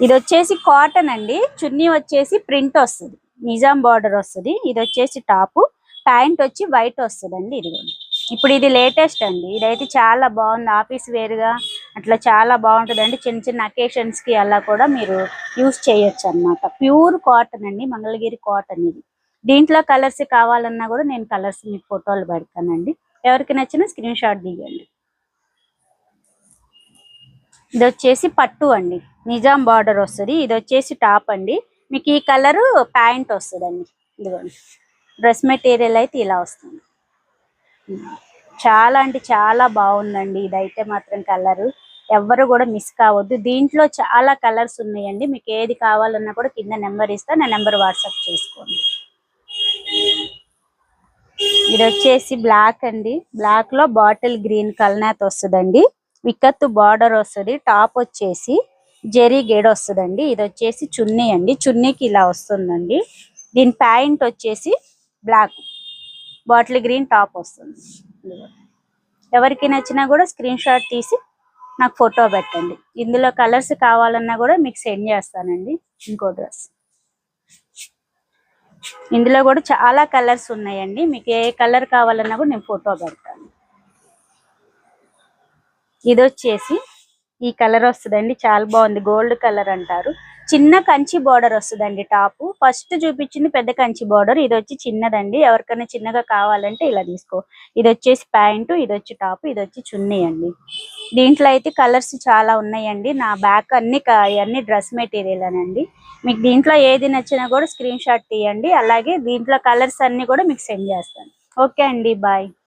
ఇది వచ్చేసి కాటన్ అండి. చున్నీ వచ్చేసి ప్రింట్ వస్తుంది, నిజాం బార్డర్ వస్తుంది. ఇది వచ్చేసి టాప్, ప్యాంట్ వచ్చి వైట్ వస్తుందండి. ఇదిగోండి, ఇప్పుడు ఇది లేటెస్ట్ అండి. ఇదైతే చాలా బాగుంది, ఆఫీస్ వేర్ గా అట్లా చాలా బాగుంటుందండి. చిన్న చిన్న అకేషన్స్ కి అలా కూడా మీరు యూస్ చేయొచ్చు అన్నమాట. ప్యూర్ కాటన్ అండి, మంగళగిరి కాటన్. ఇది దీంట్లో కలర్స్ కావాలన్నా కూడా నేను కలర్స్ మీకు ఫోటోలు పెడతానండి. ఎవరికి నచ్చినా స్క్రీన్ షాట్ దిగండి. ఇది వచ్చేసి పట్టు అండి, నిజాం బార్డర్ వస్తుంది. ఇది వచ్చేసి టాప్ అండి. మీకు ఈ కలరు ప్యాంట్ వస్తుందండి. ఇదిగోండి, డ్రెస్ మెటీరియల్ అయితే ఇలా వస్తుంది. చాలా అంటే చాలా బాగుందండి. ఇదైతే మాత్రం కలరు ఎవ్వరు కూడా మిస్ కావద్దు. దీంట్లో చాలా కలర్స్ ఉన్నాయండి. మీకు ఏది కావాలన్నా కూడా కింద నెంబర్ ఇస్తా, నా నెంబర్ వాట్సాప్ చేసుకోండి. ఇది వచ్చేసి బ్లాక్ అండి. బ్లాక్ లో బాటిల్ గ్రీన్ కల్నాథ్ వస్తుందండి. వికత్ బార్డర్ వస్తుంది. టాప్ వచ్చేసి జెరీ గేడ్ వస్తుందండి. ఇది వచ్చేసి చున్నీ అండి. చున్నీకి ఇలా వస్తుందండి. దీని ప్యాంట్ వచ్చేసి బ్లాక్, బాటిల్ గ్రీన్ టాప్ వస్తుంది. ఎవరికి నచ్చినా కూడా స్క్రీన్ షాట్ తీసి నాకు ఫోటో పెట్టండి. ఇందులో కలర్స్ కావాలన్నా కూడా మీకు సెండ్ చేస్తానండి. ఇంకో డ్రెస్, ఇందులో కూడా చాలా కలర్స్ ఉన్నాయండి. మీకు ఏ కలర్ కావాలన్నా కూడా నేను ఫోటో పెడతాను. ఇది వచ్చేసి ఈ కలర్ వస్తుందండి, చాలా బాగుంది. గోల్డ్ కలర్ అంటారు. చిన్న కంచి బార్డర్ వస్తుందండి. టాప్ ఫస్ట్ చూపించింది పెద్ద కంచి బార్డర్, ఇది వచ్చి చిన్నదండి. ఎవరికైనా చిన్నగా కావాలంటే ఇలా తీసుకో. ఇది వచ్చేసి ప్యాంటు, ఇది వచ్చి టాప్, ఇది వచ్చి చున్నీ అండి. దీంట్లో అయితే కలర్స్ చాలా ఉన్నాయండి. నా బ్యాక్ అన్ని డ్రెస్ మెటీరియల్ అనండి. మీకు దీంట్లో ఏది నచ్చినా కూడా స్క్రీన్ షాట్ తీయండి. అలాగే దీంట్లో కలర్స్ అన్ని కూడా మీకు సెండ్ చేస్తాను. ఓకే అండి, బాయ్.